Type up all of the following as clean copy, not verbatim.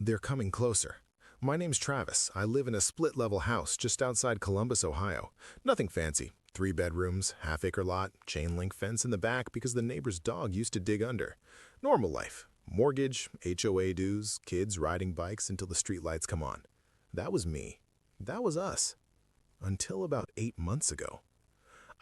They're coming closer. My name's Travis. I live in a split-level house just outside Columbus, Ohio. Nothing fancy. 3 bedrooms, half-acre lot, chain-link fence in the back because the neighbor's dog used to dig under. Normal life. Mortgage, HOA dues, kids riding bikes until the streetlights come on. That was me. That was us. Until about 8 months ago.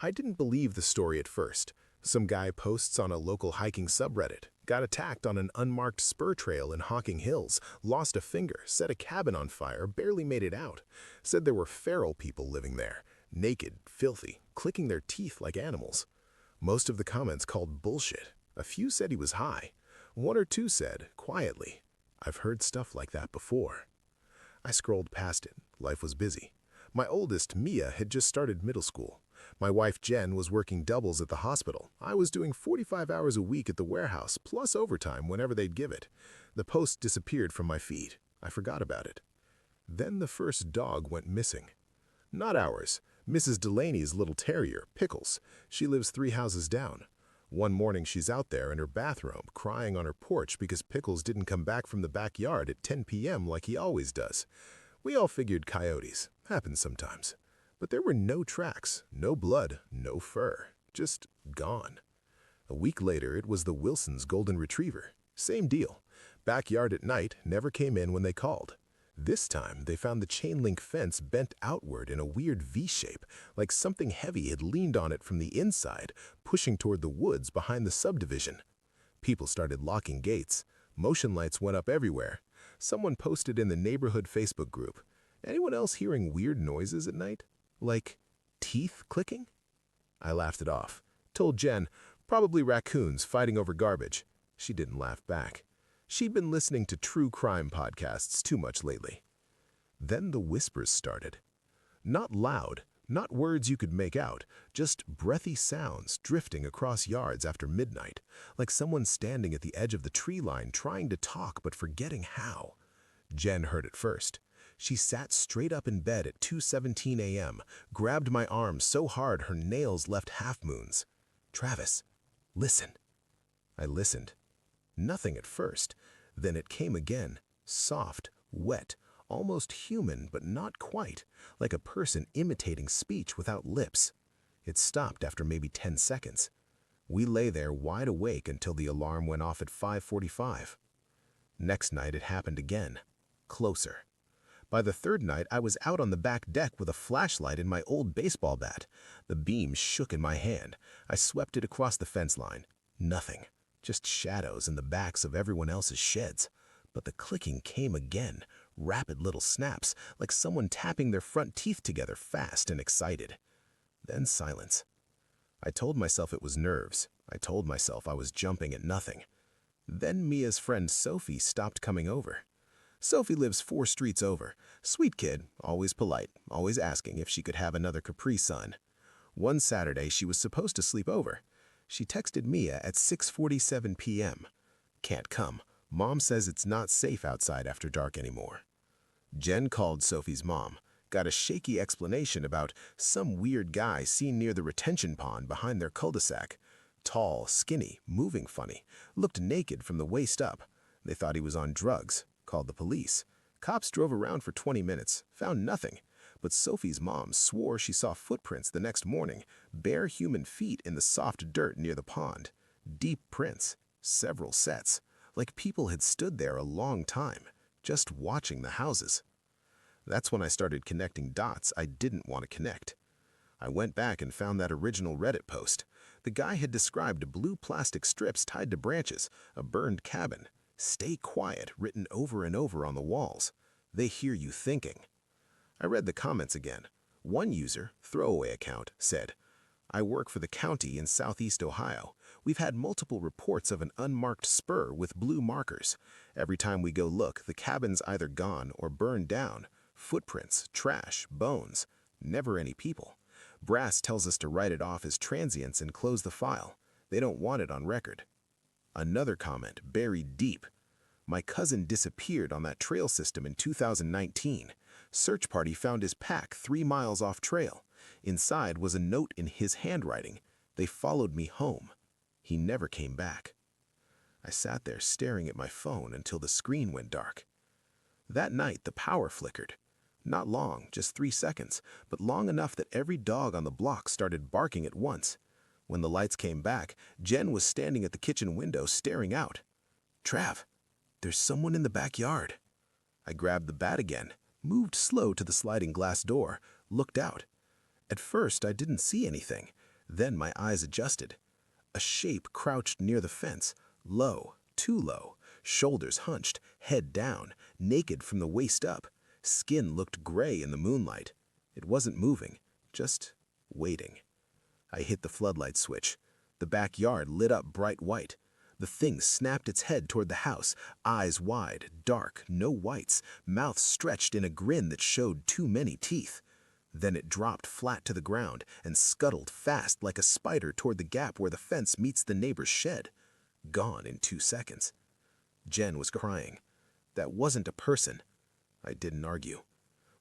I didn't believe the story at first. Some guy posts on a local hiking subreddit, got attacked on an unmarked spur trail in Hocking Hills, lost a finger, set a cabin on fire, barely made it out. Said there were feral people living there, naked, filthy, clicking their teeth like animals. Most of the comments called bullshit. A few said he was high. 1 or 2 said, quietly, "I've heard stuff like that before." I scrolled past it. Life was busy. My oldest, Mia, had just started middle school. My wife, Jen, was working doubles at the hospital. I was doing 45 hours a week at the warehouse, plus overtime whenever they'd give it. The post disappeared from my feed. I forgot about it. Then the first dog went missing. Not ours. Mrs. Delaney's little terrier, Pickles. She lives 3 houses down. One morning she's out there in her bathrobe, crying on her porch because Pickles didn't come back from the backyard at 10 p.m. like he always does. We all figured coyotes. Happens sometimes. But there were no tracks, no blood, no fur. Just gone. A week later, it was the Wilsons' golden retriever. Same deal. Backyard at night, never came in when they called. This time, they found the chain-link fence bent outward in a weird V-shape, like something heavy had leaned on it from the inside, pushing toward the woods behind the subdivision. People started locking gates. Motion lights went up everywhere. Someone posted in the neighborhood Facebook group, "Anyone else hearing weird noises at night? Like teeth clicking?" I laughed it off. Told Jen, "Probably raccoons fighting over garbage." She didn't laugh back. She'd been listening to true crime podcasts too much lately. Then the whispers started. Not loud, not words you could make out, just breathy sounds drifting across yards after midnight, like someone standing at the edge of the tree line trying to talk but forgetting how. Jen heard it first. She sat straight up in bed at 2:17 a.m., grabbed my arm so hard her nails left half-moons. "Travis, listen." I listened. Nothing at first. Then it came again, soft, wet, almost human but not quite, like a person imitating speech without lips. It stopped after maybe 10 seconds. We lay there wide awake until the alarm went off at 5:45. Next night it happened again, closer. By the 3rd night, I was out on the back deck with a flashlight in my old baseball bat. The beam shook in my hand. I swept it across the fence line. Nothing. Just shadows in the backs of everyone else's sheds. But the clicking came again, rapid little snaps, like someone tapping their front teeth together fast and excited. Then silence. I told myself it was nerves. I told myself I was jumping at nothing. Then Mia's friend Sophie stopped coming over. Sophie lives 4 streets over. Sweet kid, always polite, always asking if she could have another Capri Sun. One Saturday, she was supposed to sleep over. She texted Mia at 6:47 p.m. "Can't come. Mom says it's not safe outside after dark anymore." Jen called Sophie's mom, got a shaky explanation about some weird guy seen near the retention pond behind their cul-de-sac. Tall, skinny, moving funny, looked naked from the waist up. They thought he was on drugs. Called the police. Cops drove around for 20 minutes, found nothing. But Sophie's mom swore she saw footprints the next morning, bare human feet in the soft dirt near the pond. Deep prints, several sets, like people had stood there a long time, just watching the houses. That's when I started connecting dots I didn't want to connect. I went back and found that original Reddit post. The guy had described blue plastic strips tied to branches, a burned cabin. "Stay quiet" written over and over on the walls. They hear you thinking. I read the comments again. One user, throwaway account, said, "I work for the county in southeast Ohio. We've had multiple reports of an unmarked spur with blue markers. Every time we go look, the cabin's either gone or burned down. Footprints, trash, bones. Never any people. Brass tells us to write it off as transients and close the file. They don't want it on record." Another comment, buried deep. "My cousin disappeared on that trail system in 2019. Search party found his pack 3 miles off trail. Inside was a note in his handwriting. They followed me home. He never came back." I sat there staring at my phone until the screen went dark. That night, the power flickered. Not long, just 3 seconds, but long enough that every dog on the block started barking at once. When the lights came back, Jen was standing at the kitchen window staring out. "Trav, there's someone in the backyard." I grabbed the bat again, moved slow to the sliding glass door, looked out. At first, I didn't see anything. Then my eyes adjusted. A shape crouched near the fence, low, too low, shoulders hunched, head down, naked from the waist up. Skin looked gray in the moonlight. It wasn't moving, just waiting. I hit the floodlight switch. The backyard lit up bright white. The thing snapped its head toward the house, eyes wide, dark, no whites, mouth stretched in a grin that showed too many teeth. Then it dropped flat to the ground and scuttled fast like a spider toward the gap where the fence meets the neighbor's shed. Gone in 2 seconds. Jen was crying. That wasn't a person. I didn't argue.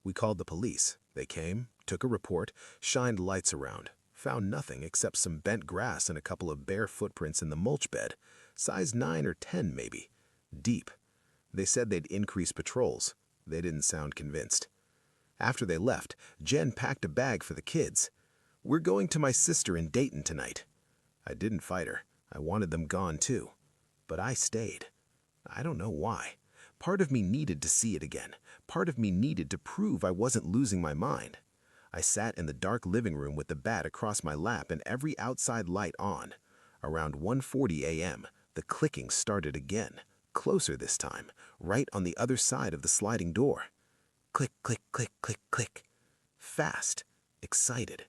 We called the police. They came, took a report, shined lights around, found nothing except some bent grass and a couple of bare footprints in the mulch bed, size 9 or 10 maybe, deep. They said they'd increase patrols. They didn't sound convinced. After they left, Jen packed a bag for the kids. "We're going to my sister in Dayton tonight." I didn't fight her. I wanted them gone too. But I stayed. I don't know why. Part of me needed to see it again. Part of me needed to prove I wasn't losing my mind. I sat in the dark living room with the bat across my lap and every outside light on. Around 1:40 a.m., the clicking started again, closer this time, right on the other side of the sliding door. Click, click, click, click, click. Fast, excited.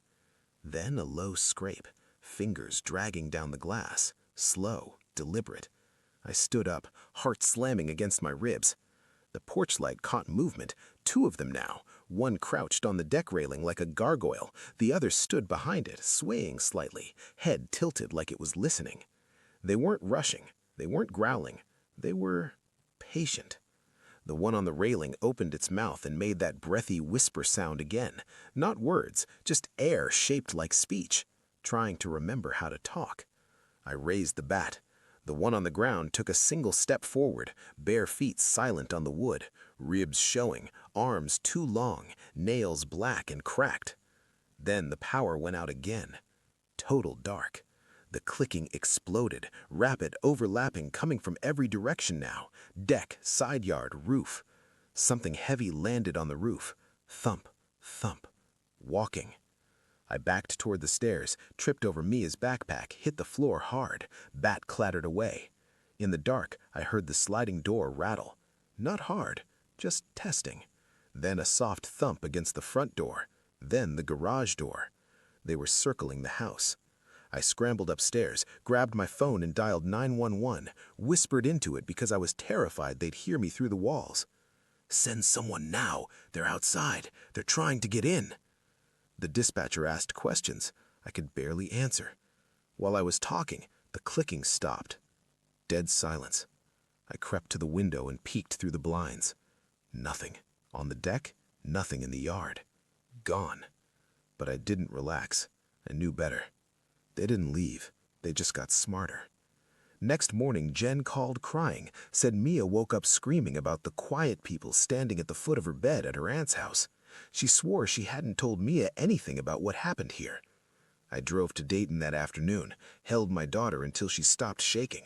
Then a low scrape, fingers dragging down the glass, slow, deliberate. I stood up, heart slamming against my ribs. The porch light caught movement, 2 of them now. One crouched on the deck railing like a gargoyle. The other stood behind it, swaying slightly, head tilted like it was listening. They weren't rushing. They weren't growling. They were patient. The one on the railing opened its mouth and made that breathy whisper sound again. Not words, just air shaped like speech, trying to remember how to talk. I raised the bat. The one on the ground took a single step forward, bare feet silent on the wood, ribs showing, arms too long, nails black and cracked. Then the power went out again. Total dark. The clicking exploded, rapid overlapping coming from every direction now. Deck, side yard, roof. Something heavy landed on the roof. Thump, thump. Walking. I backed toward the stairs, tripped over Mia's backpack, hit the floor hard. Bat clattered away. In the dark, I heard the sliding door rattle. Not hard, just testing. Then a soft thump against the front door. Then the garage door. They were circling the house. I scrambled upstairs, grabbed my phone and dialed 911, whispered into it because I was terrified they'd hear me through the walls. "Send someone now. They're outside. They're trying to get in." The dispatcher asked questions. I could barely answer. While I was talking, the clicking stopped. Dead silence. I crept to the window and peeked through the blinds. Nothing. On the deck, nothing in the yard. Gone. But I didn't relax. I knew better. They didn't leave. They just got smarter. Next morning, Jen called crying, said Mia woke up screaming about the quiet people standing at the foot of her bed at her aunt's house. She swore she hadn't told Mia anything about what happened here. I drove to Dayton that afternoon, held my daughter until she stopped shaking.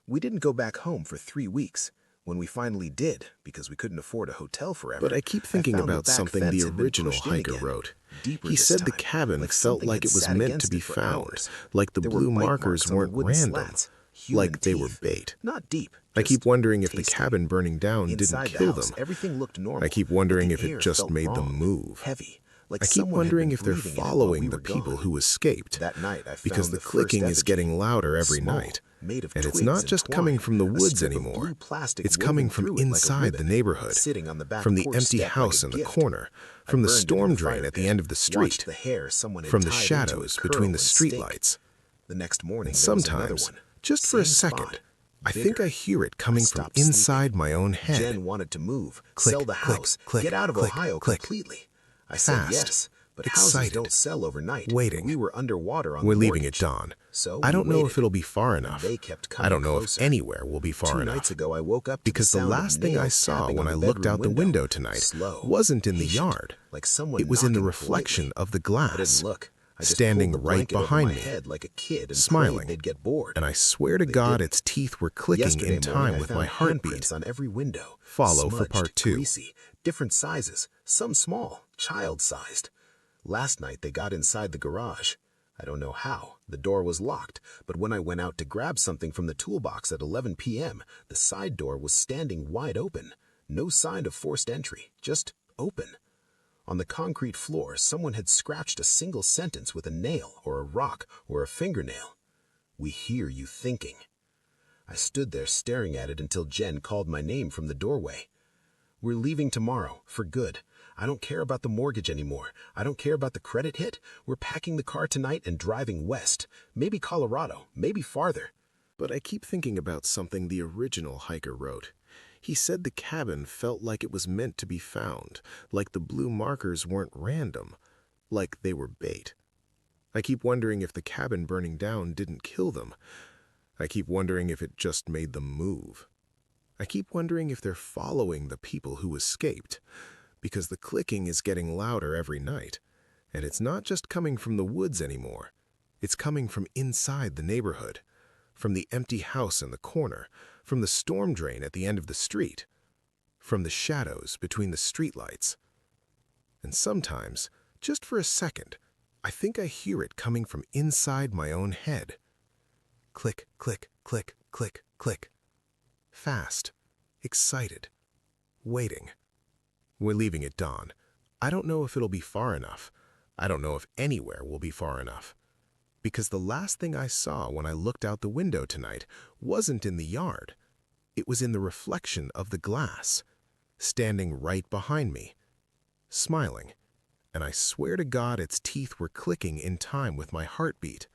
We didn't go back home for 3 weeks. When we finally did, because we couldn't afford a hotel forever. But I keep thinking about something the original hiker wrote. He said the cabin felt like it was meant to be found, like the blue markers weren't random, like they were bait. Not deep. I keep wondering if the cabin burning down didn't kill them. Everything looked normal. I keep wondering if it just made them move. Heavy. I keep wondering if they're following the people who escaped, because the clicking is getting louder every night. And it's not just coming from the woods anymore. It's coming from inside the neighborhood, from the empty house in the corner, from the storm drain at the end of the street, from the shadows between the streetlights. And sometimes, just for a second, I think I hear it coming from inside my own head. Jen wanted to move, Click, sell the click, house, click, get out of click, Ohio click. completely. I said Fast, yes, But houses excited, don't sell overnight. waiting. We were underwater on We're the leaving at mortgage. dawn. So I we don't know if waited, it'll be far and enough. they kept I coming don't know closer. if anywhere will be far 2 enough. nights ago, I woke up to Because the the sound of last thing I nails saw tapping when on I the looked bedroom out the window tonight slow, wasn't in the patient, yard. like someone It was in the knocking reflection politely. of the I glass, didn't look. I just standing pulled the right blanket over behind my me, head like a kid and smiling. prayed they'd get bored. And I swear to They God didn't. its teeth were clicking Yesterday in morning, time I with found my heartbeat. handprints on every window. Follow for Smudged, part 2. greasy, different sizes, some small, child-sized. Last night they got inside the garage. I don't know how. The door was locked, but when I went out to grab something from the toolbox at 11 p.m., the side door was standing wide open. No sign of forced entry, just open. On the concrete floor, someone had scratched a single sentence with a nail or a rock or a fingernail. "We hear you thinking." I stood there staring at it until Jen called my name from the doorway. "We're leaving tomorrow, for good. I don't care about the mortgage anymore. I don't care about the credit hit. We're packing the car tonight and driving west. Maybe Colorado, maybe farther." But I keep thinking about something the original hiker wrote. He said the cabin felt like it was meant to be found, like the blue markers weren't random, like they were bait. I keep wondering if the cabin burning down didn't kill them. I keep wondering if it just made them move. I keep wondering if they're following the people who escaped, because the clicking is getting louder every night, and it's not just coming from the woods anymore. It's coming from inside the neighborhood, from the empty house in the corner, from the storm drain at the end of the street, from the shadows between the streetlights. And sometimes, just for a second, I think I hear it coming from inside my own head. Click, click, click, click, click. Fast, excited, waiting. We're leaving at dawn. I don't know if it'll be far enough. I don't know if anywhere will be far enough. Because the last thing I saw when I looked out the window tonight wasn't in the yard. It was in the reflection of the glass, standing right behind me, smiling. And I swear to God its teeth were clicking in time with my heartbeat.